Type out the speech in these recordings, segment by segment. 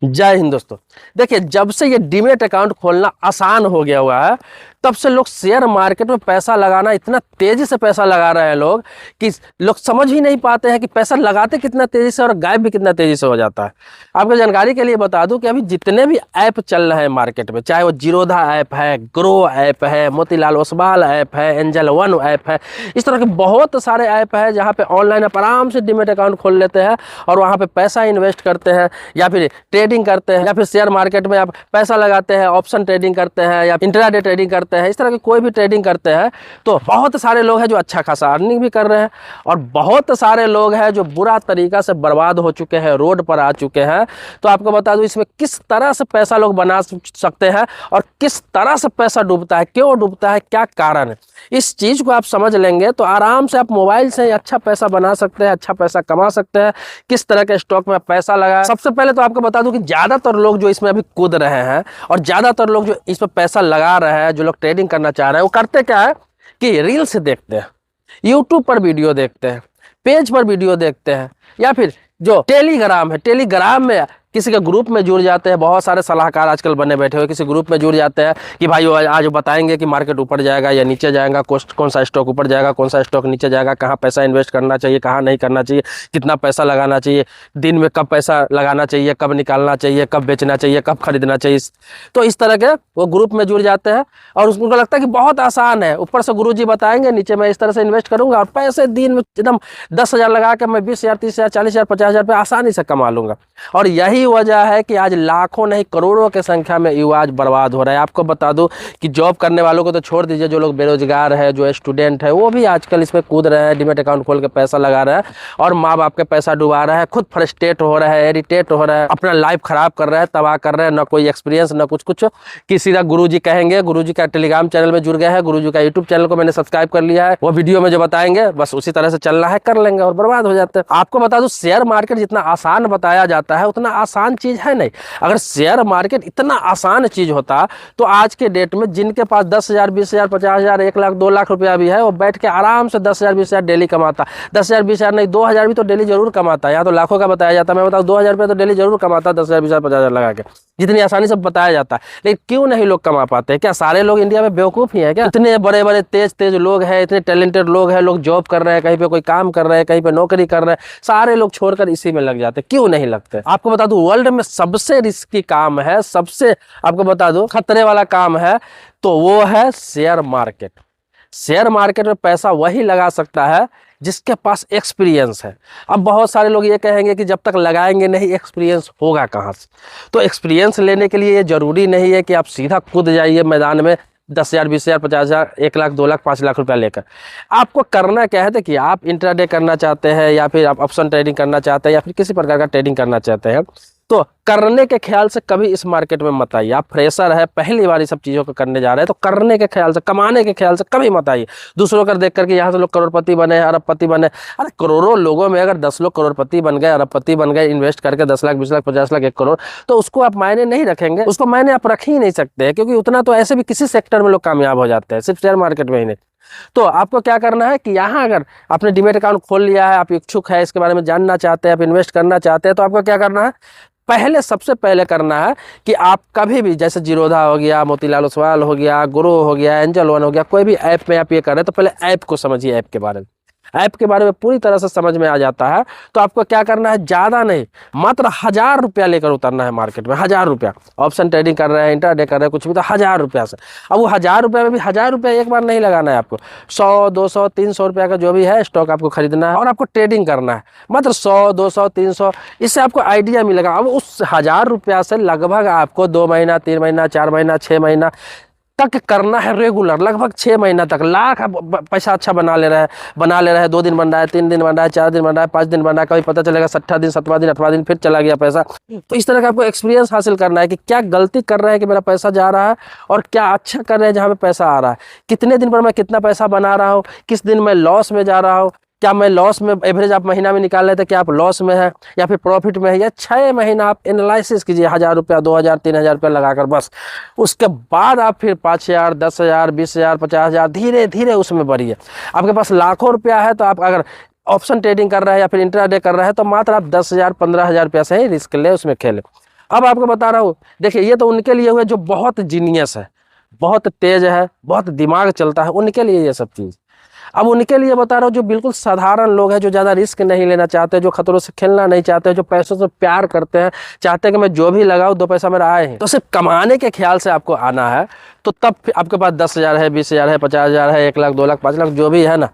जय हिंद दोस्तों। देखिए, जब से ये डीमेट अकाउंट खोलना आसान हो गया हुआ है तब से लोग शेयर मार्केट में पैसा लगाना, इतना तेजी से पैसा लगा रहे हैं लोग कि लोग समझ ही नहीं पाते हैं कि पैसा लगाते कितना तेजी से और गायब भी कितना तेजी से हो जाता है। आपको जानकारी के लिए बता दूं कि अभी जितने भी ऐप चल रहे हैं मार्केट में, चाहे वो जीरोधा ऐप है, ग्रो ऐप है, मोतीलाल ओसवाल ऐप है, एंजल वन ऐप है, इस तरह के बहुत सारे ऐप है जहाँ पे ऑनलाइन आप आराम से डीमेट अकाउंट खोल लेते हैं और वहाँ पे पैसा इन्वेस्ट करते हैं या फिर ट्रेडिंग करते हैं या फिर शेयर मार्केट में आप पैसा लगाते हैं, ऑप्शन ट्रेडिंग करते हैं या इंट्राडे ट्रेडिंग करते हैं, इस तरह की कोई भी ट्रेडिंग करते हैं। तो बहुत सारे लोग हैं जो अच्छा खासा अर्निंग भी कर रहे हैं और बहुत सारे लोग हैं जो बुरा तरीका से बर्बाद हो चुके हैं, रोड पर आ चुके हैं। तो आपको बता दूं इसमें किस तरह से पैसा लोग बना सकते हैं और किस तरह से पैसा डूबता है, क्यों डूबता है, क्या कारण है, इस चीज को आप समझ लेंगे तो आराम से आप मोबाइल से अच्छा पैसा बना सकते हैं, अच्छा पैसा कमा सकते हैं। किस तरह के स्टॉक में पैसा लगाए, सबसे पहले तो आपको बता दूं कि ज्यादातर लोग जो इसमें अभी कूद रहे हैं और ज्यादातर लोग जो इसमें पैसा लगा रहे हैं, जो लोग ट्रेडिंग करना चाह रहे हैं, वो करते क्या है कि रील्स देखते हैं, यूट्यूब पर वीडियो देखते हैं, पेज पर वीडियो देखते हैं या फिर जो टेलीग्राम है, टेलीग्राम में किसी के ग्रुप में जुड़ जाते हैं। बहुत सारे सलाहकार आजकल बने बैठे हुए किसी ग्रुप में जुड़ जाते हैं कि भाई आज बताएंगे कि मार्केट ऊपर जाएगा या नीचे जाएगा, कौन सा स्टॉक ऊपर जाएगा, कौन सा स्टॉक नीचे जाएगा, कहाँ पैसा इन्वेस्ट करना चाहिए, कहाँ नहीं करना चाहिए, कितना पैसा लगाना चाहिए, दिन में कब पैसा लगाना चाहिए, कब निकालना चाहिए, कब बेचना चाहिए, कब खरीदना चाहिए। तो इस तरह के वो ग्रुप में जुड़ जाते हैं और उनको लगता है कि बहुत आसान है, ऊपर से गुरुजी बताएंगे, नीचे मैं इस तरह से इन्वेस्ट करूंगा और पैसे दिन में एकदम 10,000 लगा के मैं 20,000, 30,000, 40,000, 50,000 रुपये आसानी से कमा लूंगा। और यही वजह है कि आज लाखों नहीं करोड़ों की संख्या में युवा आज बर्बाद हो रहा है। आपको बता दूं कि जॉब करने वालों को तो छोड़ दीजिए, जो लोग बेरोजगार है, जो स्टूडेंट है, वो भी आजकल इसमें कूद रहे हैं, डीमेट अकाउंट खोल के पैसा लगा रहा है और माँ बाप के पैसा डुबा रहा है, खुद फ्रस्ट्रेट हो रहा है, इरिटेट हो रहा है, अपना लाइफ खराब कर रहा है, तबाह कर रहा है, ना कोई एक्सपीरियंस ना कुछ कि सीधा गुरुजी कहेंगे। गुरुजी का टेलीग्राम चैनल में जुड़ गया है, गुरुजी का यूट्यूब चैनल को मैंने सब्सक्राइब कर लिया है, वो वीडियो में जो बताएंगे बस उसी तरह से चलना है, कर लेंगे और बर्बाद हो जाते हैं। आपको बता दूं शेयर मार्केट जितना आसान बताया जाता है उतना आसान चीज है नहीं। अगर शेयर मार्केट इतना आसान चीज होता तो आज के डेट में जिनके पास 10,000, 20,000, 50,000, 1 लाख, 2 लाख रुपया भी है, वो बैठ के आराम से 10,000, 20,000 डेली कमाता। 10,000, 20,000 नहीं, 2,000 भी तो डेली जरूर कमाता है। यहाँ तो लाखों का बताया जाता है, मैं बताऊँ 2,000 रुपया तो डेली जरूर कमाता, 10,000, 20,000, 50,000 लगा के, जितनी आसानी से बताया जाता है। लेकिन क्यों नहीं लोग कमा पाते? क्या सारे लोग इंडिया में बेवकूफ ही है क्या? इतने बड़े बड़े तेज लोग हैं, इतने टैलेंटेड लोग हैं, लोग जॉब कर रहे हैं, कहीं पे कोई काम कर रहे हैं, कहीं पे नौकरी कर रहे हैं, सारे लोग छोड़कर इसी में लग जाते, क्यों नहीं लगते? आपको बता दूं वर्ल्ड में सबसे रिस्की काम है, सबसे आपको बता दूं खतरे वाला काम है, तो वो है शेयर मार्केट। शेयर मार्केट में पैसा वही लगा सकता है जिसके पास एक्सपीरियंस है। अब बहुत सारे लोग ये कहेंगे कि जब तक लगाएंगे नहीं एक्सपीरियंस होगा कहाँ से? तो एक्सपीरियंस लेने के लिए ये जरूरी नहीं है कि आप सीधा कूद जाइए मैदान में 10,000, 20,000, 50,000, 1 लाख, 2 लाख, 5 लाख रुपया लेकर। आपको करना क्या है? देखिए, आप इंट्राडे करना चाहते हैं या फिर आप ऑप्शन ट्रेडिंग करना चाहते हैं या फिर किसी प्रकार का ट्रेडिंग करना चाहते हैं, तो करने के ख्याल से कभी इस मार्केट में मत आइए। आप फ्रेशर है, पहली बार ये सब चीज़ों को करने जा रहे हैं, तो करने के ख्याल से, कमाने के ख्याल से कभी मत आइए। दूसरों का देख करके यहाँ से लोग करोड़पति बने, अरबपति बने। अरे करोड़ों लोगों में अगर 10 लोग करोड़पति बन गए, अरबपति बन गए, इन्वेस्ट करके 10 लाख, 20 लाख, 50 लाख, 1 करोड़, तो उसको आप मायने नहीं रखेंगे, उसको मायने आप रख ही नहीं सकते, क्योंकि उतना तो ऐसे भी किसी सेक्टर में लोग कामयाब हो जाते हैं, सिर्फ शेयर मार्केट में ही नहीं। तो आपको क्या करना है कि यहाँ अगर आपने डीमेट अकाउंट खोल लिया है, आप इच्छुक है, इसके बारे में जानना चाहते हैं, आप इन्वेस्ट करना चाहते हैं, तो आपको क्या करना है? पहले सबसे पहले करना है कि आप कभी भी, जैसे जीरोधा हो गया, मोतीलाल ओसवाल हो गया, ग्रो हो गया, एंजल वन हो गया, कोई भी ऐप में आप ये कर रहे हैं तो पहले ऐप को समझिए, ऐप के बारे में। ऐप के बारे में पूरी तरह से समझ में आ जाता है तो आपको क्या करना है? ज़्यादा नहीं, मात्र 1,000 रुपया लेकर उतरना है मार्केट में। 1,000 रुपया, ऑप्शन ट्रेडिंग कर रहे हैं, इंट्राडे कर रहे हैं, कुछ भी, तो 1,000 रुपया से। अब वो 1,000 रुपये में भी 1,000 रुपया एक बार नहीं लगाना है आपको, 100, 200, 300 रुपया का जो भी है स्टॉक आपको खरीदना है और आपको ट्रेडिंग करना है, मात्र 100, 200, 300। इससे आपको आइडिया मिलेगा। अब उस 1,000 रुपया से लगभग आपको 2 महीना, 3 महीना, 4 महीना, 6 महीना तक करना है रेगुलर, लगभग 6 महीना तक। लाख पैसा अच्छा बना ले रहा है 2 दिन बन रहा है, 3 दिन बन रहा है, 4 दिन बन रहा है, 5 दिन बन रहा है, कभी पता चलेगा 6ठा दिन, 7वां दिन, 8वां दिन फिर चला गया पैसा। तो इस तरह का आपको एक्सपीरियंस हासिल करना है कि क्या गलती कर रहा है कि मेरा पैसा जा रहा है और क्या अच्छा कर रहे हैं जहाँ पे पैसा आ रहा है, कितने दिन पर मैं कितना पैसा बना रहा हूँ, किस दिन मैं लॉस में जा रहा हूँ, क्या मैं लॉस में, एवरेज आप महीना में निकाल रहे थे, क्या आप लॉस में है या फिर प्रॉफिट में है, या 6 महीना आप एनालिसिस कीजिए, 1,000 रुपया, 2,000, 3,000 रुपया लगाकर बस। उसके बाद आप फिर 5,000, 10,000, 20,000, 50,000 धीरे धीरे उसमें बढ़िए। आपके पास लाखों रुपया है तो आप अगर ऑप्शन ट्रेडिंग कर रहे हैं या फिर इंट्राडे कर रहे हैं तो मात्र आप 10,000, 15,000 रुपया से ही रिस्क ले, उसमें खेले। अब आपको बता रहा हूँ, देखिए ये तो उनके लिए हुए जो बहुत जीनियस है, बहुत तेज है, बहुत दिमाग चलता है, उनके लिए ये सब चीज़। अब उनके लिए बता रहा हूँ जो बिल्कुल साधारण लोग हैं, जो ज़्यादा रिस्क नहीं लेना चाहते, जो खतरों से खेलना नहीं चाहते, जो पैसों से प्यार करते हैं, चाहते हैं कि मैं जो भी लगाऊँ 2 पैसा मेरा आए हैं, तो सिर्फ कमाने के ख्याल से आपको आना है। तो तब आपके पास 10,000 है, 20,000 है, 50,000 है, 1 लाख, 2 लाख, 5 लाख जो भी है ना,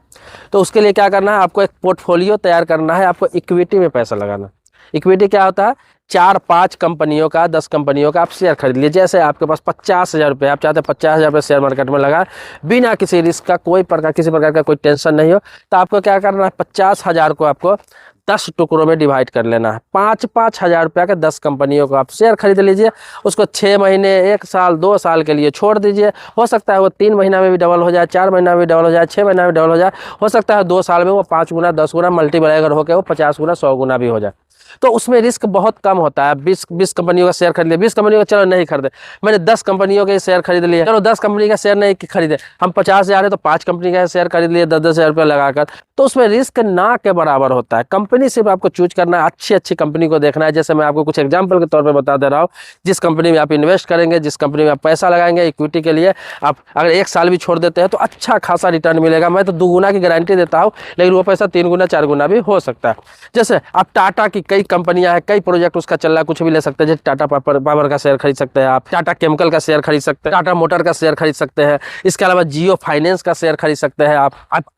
तो उसके लिए क्या करना है, आपको एक पोर्टफोलियो तैयार करना है, आपको इक्विटी में पैसा लगाना। इक्विटी क्या होता है, 4-5 कंपनियों का, 10 कंपनियों का आप शेयर खरीद लीजिए। जैसे आपके पास 50,000 रुपये, आप चाहते हैं 50,000 रुपये शेयर मार्केट में लगा, बिना किसी रिस्क का, किसी प्रकार का कोई टेंशन नहीं हो, तो आपको क्या करना है, 50,000 को आपको 10 टुकड़ों में डिवाइड कर लेना है। 5-5 हज़ार रुपये के 10 कंपनियों को आप शेयर खरीद लीजिए। उसको 6 महीने, 1 साल, 2 साल के लिए छोड़ दीजिए। हो सकता है वो 3 महीना में भी डबल हो जाए, 4 महीना में भी डबल हो जाए, 6 महीना में डबल हो जाए। हो सकता है 2 साल में वो 5 गुना, 10 गुना मल्टीप्लाई होकर वो 50 गुना, 100 गुना भी हो जाए। तो उसमें रिस्क बहुत कम होता है। 20 कंपनियों का शेयर खरीद लिया, 20 कंपनियों का चलो नहीं खरीदे, मैंने 10 कंपनियों के शेयर खरीद लिए, चलो 10 कंपनी का शेयर नहीं खरीदे, हम 50,000 है तो 5 कंपनी का शेयर खरीद लिए 10-10 हज़ार रुपये लगाकर। तो उसमें रिस्क ना के बराबर होता है। कंपनी सिर्फ आपको चूज करना है, अच्छी अच्छी कंपनी को देखना है। जैसे मैं आपको कुछ एग्जाम्पल के तौर पर बता दे रहा हूँ, जिस कंपनी में आप इन्वेस्ट करेंगे, जिस कंपनी में आप पैसा लगाएंगे इक्विटी के लिए, आप अगर 1 साल भी छोड़ देते हैं तो अच्छा खासा रिटर्न मिलेगा। मैं तो 2 गुना की गारंटी देता हूँ, लेकिन वो पैसा 3 गुना 4 गुना भी हो सकता है। जैसे आप टाटा की कई कंपनियां हैं, कई प्रोजेक्ट उसका चल रहा है, कुछ भी ले सकते हैं। जैसे टाटा पावर का शेयर खरीद सकते हैं आप, टाटा केमिकल का शेयर खरीद सकते हैं, टाटा मोटर का शेयर खरीद सकते हैं। इसके अलावा जियो फाइनेंस का शेयर खरीद सकते हैं आप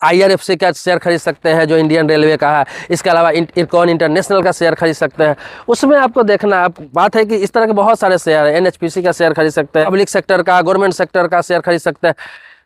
IRFC का शेयर खरीद सकते हैं जो इंडियन रेलवे का है। इसके अलावा इरकॉन इंटरनेशनल का शेयर खरीद सकते हैं। उसमें आपको देखना बात है कि इस तरह के बहुत सारे शेयर है। NHPC का शेयर खरीद सकते हैं, पब्लिक सेक्टर का, गवर्नमेंट सेक्टर का शेयर खरीद सकते हैं।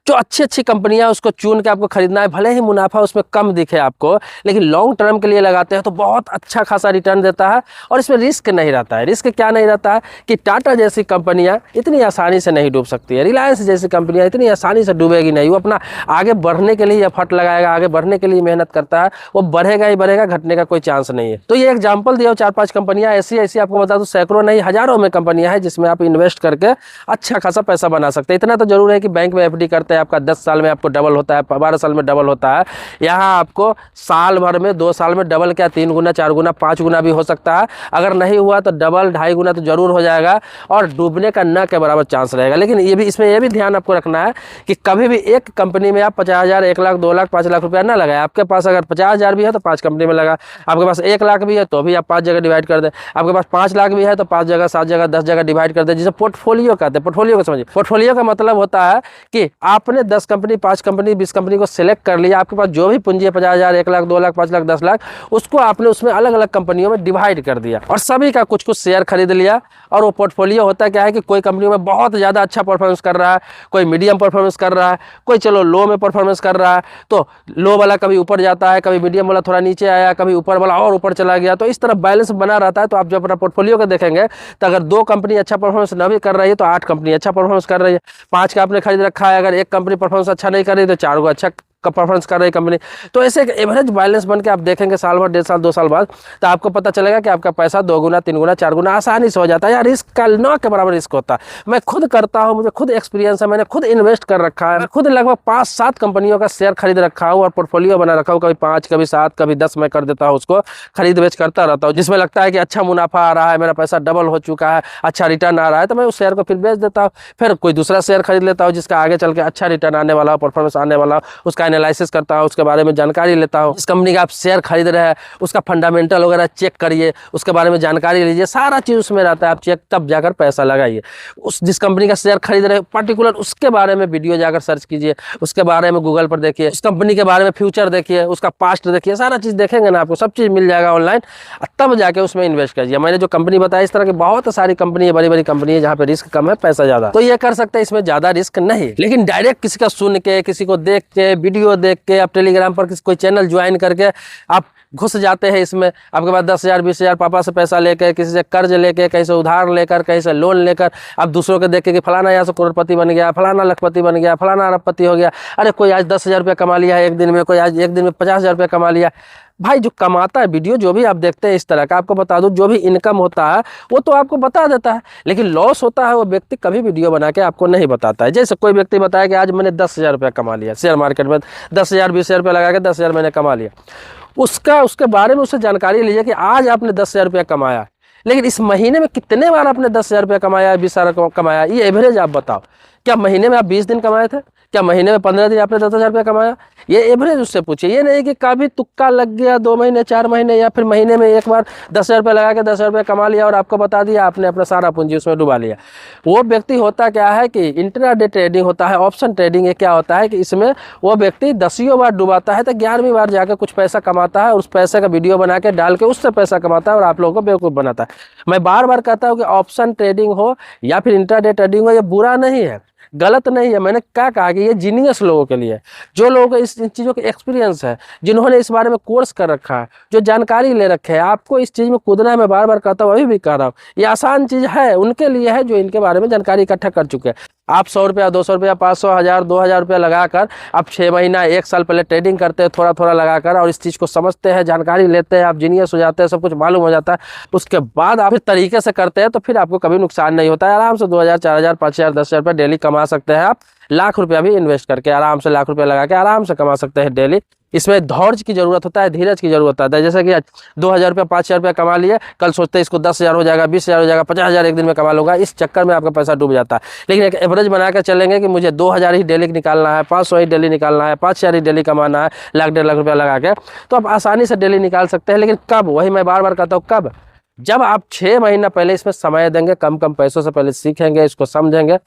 जो अच्छी अच्छी कंपनियां उसको चुन के आपको खरीदना है। भले ही मुनाफा उसमें कम दिखे आपको, लेकिन लॉन्ग टर्म के लिए लगाते हैं तो बहुत अच्छा खासा रिटर्न देता है और इसमें रिस्क नहीं रहता है। रिस्क क्या नहीं रहता है कि टाटा जैसी कंपनियां इतनी आसानी से नहीं डूब सकती है, रिलायंस जैसी कंपनियां इतनी आसानी से डूबेगी नहीं। वो अपना आगे बढ़ने के लिए एफर्ट लगाएगा, आगे बढ़ने के लिए मेहनत करता है, वो बढ़ेगा ही बढ़ेगा, घटने का कोई चांस नहीं है। तो ये एग्जाम्पल दिया 4-5 कंपनियां ऐसी ऐसी आपको बता दूं, सैकड़ों नहीं हजारों में कंपनियां हैं जिसमें आप इन्वेस्ट करके अच्छा खासा पैसा बना सकते हैं। इतना तो जरूर है कि बैंक में FD करते आपका 10 साल में आपको डबल होता है, 12 साल में डबल होता है। यहाँ आपको साल भर में 2 साल में डबल क्या 3 गुना 4 गुना 5 गुना भी हो सकता है। अगर नहीं हुआ तो डबल 2.5 गुना तो जरूर हो जाएगा और डूबने का न के बराबर चांस रहेगा। लेकिन इसमें ये भी ध्यान आपको रखना है कि कभी भी एक कंपनी में आप 50,000, 1 लाख, 2 लाख, 5 लाख रुपया ना लगाए। आपके पास अगर 50,000 भी है तो 5 कंपनी में लगा, आपके पास 1 लाख भी है तो भी आप 5 जगह डिवाइड कर दें, आपके पास 5 लाख भी है तो 5 जगह, 7 जगह, 10 जगह डिवाइड कर दें, जिसे पोर्टफोलियो कहते हैं। पोर्टफोलियो को समझिए। पोर्टफोलियो का मतलब होता है कि आपने 10 कंपनी, 5 कंपनी, 20 कंपनी को सिलेक्ट कर लिया। आपके पास जो भी पूंजी है 50,000, 1 लाख, 2 लाख, 5 लाख, 10 लाख, उसको आपने उसमें अलग अलग कंपनियों में डिवाइड कर दिया और सभी का कुछ कुछ शेयर खरीद लिया। और वो पोर्टफोलियो होता क्या है कि कोई कंपनी में बहुत ज़्यादा अच्छा परफॉर्मेंस कर रहा है, कोई मीडियम परफॉर्मेंस कर रहा है, कोई चलो लो में परफॉर्मेंस कर रहा है, तो लो वाला कभी ऊपर जाता है, कभी मीडियम वाला थोड़ा नीचे आया, कभी ऊपर वाला और ऊपर चला गया। तो इस तरह बैलेंस बना रहता है। तो आप जब अपना पोर्टफोलियो को देखेंगे तो अगर 2 कंपनी अच्छा परफॉर्मेंस न भी कर रही है तो 8 कंपनी अच्छा परफॉर्मेंस कर रही है। 5 का आपने खरीद रखा है, अगर 1 कंपनी परफॉर्मेंस अच्छा नहीं कर रही तो 4 को अच्छा का परफॉर्मेंस कर रही कंपनी। तो ऐसे एक एवरेज बैलेंस बन के आप देखेंगे साल भर, 1.5 साल, 2 साल बाद, तो आपको पता चलेगा कि आपका पैसा 2 गुना, 3 गुना, 4 गुना आसानी से हो जाता है। यार रिस्क का न के बराबर रिस्क होता है। मैं खुद करता हूँ, मुझे खुद एक्सपीरियंस है, मैंने खुद इन्वेस्ट कर रखा है। मैं खुद लगभग 5-7 कंपनियों का शेयर खरीद रखा हूँ और पोर्टफोलियो बना रखा हूँ। कभी 5, कभी 7, कभी 10 मैं कर देता हूँ, उसको खरीद बेच करता रहता हूँ। जिसमें लगता है कि अच्छा मुनाफा आ रहा है, मेरा पैसा डबल हो चुका है, अच्छा रिटर्न आ रहा है, तो मैं उस शेयर को फिर बेच देता हूँ। फिर कोई दूसरा शेयर खरीद लेता हूँ जिसका आगे चल के अच्छा रिटर्न आने वाला हो, परफॉर्मेंस आने वाला हो, उसका एनालिसिस करता हूँ, उसके बारे में जानकारी लेता हूँ। जिस कंपनी का आप शेयर खरीद रहे हैं उसका फंडामेंटल वगैरह चेक करिए, उसके बारे में जानकारी लीजिए, सारा चीज़ उसमें रहता है। आप चेक तब जाकर पैसा लगाइए। जिस कंपनी का शेयर खरीद रहे पर्टिकुलर उसके बारे में वीडियो जाकर सर्च कीजिए, उसके बारे में गूगल पर देखिए, उस कंपनी के बारे में फ्यूचर देखिए, उसका पास्ट देखिए, सारा चीज़ देखेंगे ना आपको सब चीज़ मिल जाएगा ऑनलाइन। तब जाके उसमें इन्वेस्ट कीजिए। मैंने जो कंपनी बताई इस तरह की बहुत सारी कंपनी है, बड़ी बड़ी कंपनी है जहाँ पे रिस्क कम है, पैसा ज़्यादा, तो ये कर सकते हैं, इसमें ज़्यादा रिस्क नहीं। लेकिन डायरेक्ट किसी का सुन के, किसी को देख के, वीडियो देख के, आप टेलीग्राम पर कोई चैनल ज्वाइन करके आप घुस जाते हैं इसमें, आपके पास 10,000, 20,000 पापा से पैसा लेकर, किसी से कर्ज लेकर, कहीं से उधार लेकर, कहीं से लोन लेकर, आप दूसरों को देख के कि फलाना यहाँ से करोड़पति बन गया, फलाना लखपति बन गया, फलाना अरबपति हो गया, अरे कोई आज 10,000 रुपया कमा लिया है एक दिन में, कोई आज एक दिन में 50,000 रुपया कमा लिया। भाई जो कमाता है वीडियो जो भी आप देखते हैं इस तरह का, आपको बता दूं जो भी इनकम होता है वो तो आपको बता देता है, लेकिन लॉस होता है वो व्यक्ति कभी वीडियो बना के आपको नहीं बताता है। जैसे कोई व्यक्ति बताया कि आज मैंने 10,000 रुपया कमा लिया शेयर मार्केट में, 10,000, 20,000 रुपया लगा के 10,000 मैंने कमा लिया, उसके बारे में उससे जानकारी लीजिए कि आज आपने 10,000 रुपया कमाया, लेकिन इस महीने में कितने बार आपने 10,000 रुपया कमाया, 20,000 कमाया, ये एवरेज आप बताओ। क्या महीने में आप 20 दिन कमाए थे? क्या महीने में 15 दिन आपने 10,000 रुपया कमाया? ये एवरेज उससे पूछिए। ये नहीं कि कभी तुक्का लग गया 2 महीने 4 महीने या फिर महीने में एक बार 10,000 रुपया लगा के 10,000 रुपया कमा लिया और आपको बता दिया, आपने अपना सारा पूंजी उसमें डुबा लिया। वो व्यक्ति होता क्या है कि इंट्राडे ट्रेडिंग होता है, ऑप्शन ट्रेडिंग। ये क्या होता है कि इसमें वो व्यक्ति 10 बार डुबाता है तो 11वीं बार जाकर कुछ पैसा कमाता है और उस पैसे का वीडियो बना के डाल के उससे पैसा कमाता है और आप लोगों को बेवकूफ़ बनाता है। मैं बार बार कहता हूँ कि ऑप्शन ट्रेडिंग हो या फिर इंट्राडे ट्रेडिंग हो, ये बुरा नहीं है, गलत नहीं है। मैंने क्या कहा कि ये जीनियस लोगों के लिए, जो लोगों को इन चीज़ों का एक्सपीरियंस है, जिन्होंने इस बारे में कोर्स कर रखा है, जो जानकारी ले रखे है। आपको इस चीज़ में कूदना है, मैं बार बार कहता हूँ, अभी भी कह रहा हूँ, ये आसान चीज़ है उनके लिए है जो इनके बारे में जानकारी इकट्ठा कर चुके हैं। आप 100 रुपया, 200 रुपया, 500, 1000, 2000 रुपया लगाकर आप 6 महीना 1 साल पहले ट्रेडिंग करते हैं, थोड़ा थोड़ा लगाकर, और इस चीज़ को समझते हैं, जानकारी लेते हैं, आप जीनियस हो जाते हैं, सब कुछ मालूम हो जाता है। उसके बाद आप फिर तरीके से करते हैं तो फिर आपको कभी नुकसान नहीं होता है। आराम से 2000, 4000, 5000, 10,000 रुपया डेली कमा सकते हैं आप। लाख रुपया भी इन्वेस्ट करके आराम से, लाख रुपया लगा के आराम से कमा सकते हैं डेली। इसमें धैर्य की जरूरत होता है, धीरज की जरूरत होता है। जैसे कि 2000 रुपया, 5000 रुपया कमा लिए, कल सोचते हैं इसको 10,000 हो जाएगा, 20,000 हो जाएगा, 50,000 एक दिन में कमा लूंगा, इस चक्कर में आपका पैसा डूब जाता है। लेकिन एक एवरेज बना के चलेंगे कि मुझे 2000 ही डेली निकालना है, 500 ही डेली निकालना है, 5,000 ही डेली कमाना है, लाख 1.5 लाख रुपया लगा के, तो आप आसानी से डेली निकाल सकते हैं। लेकिन कब? वही मैं बार बार कहता हूँ, कब? जब आप 6 महीना पहले इसमें समय देंगे, कम कम पैसों से पहले सीखेंगे, इसको समझेंगे,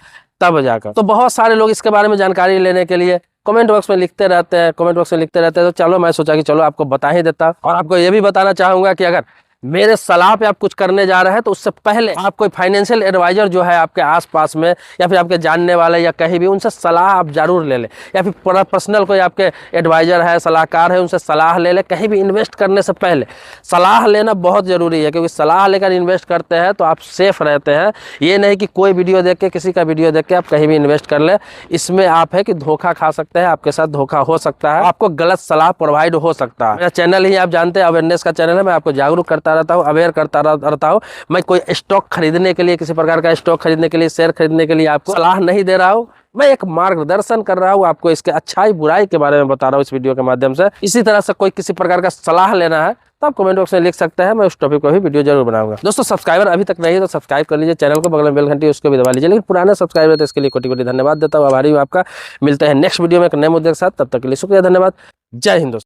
तब जाकर। तो बहुत सारे लोग इसके बारे में जानकारी लेने के लिए कमेंट बॉक्स में लिखते रहते हैं, तो चलो मैं सोचा कि चलो आपको बता ही देता। और आपको ये भी बताना चाहूँगा कि अगर मेरे सलाह पे आप कुछ करने जा रहे हैं तो उससे पहले आप कोई फाइनेंशियल एडवाइजर जो है आपके आसपास में या फिर आपके जानने वाले या कहीं भी, उनसे सलाह आप जरूर ले लें। या फिर पर्सनल कोई आपके एडवाइजर है, सलाहकार है, उनसे सलाह ले लें। कहीं भी इन्वेस्ट करने से पहले सलाह लेना बहुत ज़रूरी है, क्योंकि सलाह लेकर इन्वेस्ट करते हैं तो आप सेफ रहते हैं। ये नहीं कि कोई वीडियो देख के, किसी का वीडियो देख के आप कहीं भी इन्वेस्ट कर ले। इसमें आप है कि धोखा खा सकते हैं, आपके साथ धोखा हो सकता है, आपको गलत सलाह प्रोवाइड हो सकता है। मेरा चैनल ही आप जानते हैं, अवेयरनेस का चैनल है, मैं आपको जागरूक करता रहता हूँ, अवेयर करता रहता हूँ। मैं कोई स्टॉक खरीदने के लिए, किसी प्रकार का स्टॉक खरीदने के लिए, शेयर खरीदने के लिए आपको सलाह नहीं दे रहा हूँ। मैं एक मार्गदर्शन कर रहा हूँ, आपको इसके अच्छाई बुराई के बारे में बता रहा हूँ इस वीडियो के माध्यम से। इसी तरह से कोई किसी प्रकार का सलाह लेना है तो आप कमेंट बॉक्स में लिख सकते हैं, मैं उस टॉपिक पर भी वीडियो जरूर बनाऊंगा। दोस्तों, सब्सक्राइबर अभी तक नहीं है तो सब्सक्राइब कर लीजिए चैनल को, बगल में बेल घंटी उसको भी दबा लीजिए। लेकिन पुराने सब्सक्राइबर है तो इसके लिए कोटि कोटि धन्यवाद देता हूँ, आभारी हूँ आपका। मिलते हैं नेक्स्ट वीडियो में एक नए मुद्दे के साथ, तब तक के लिए शुक्रिया, धन्यवाद, जय हिंद दोस्तों।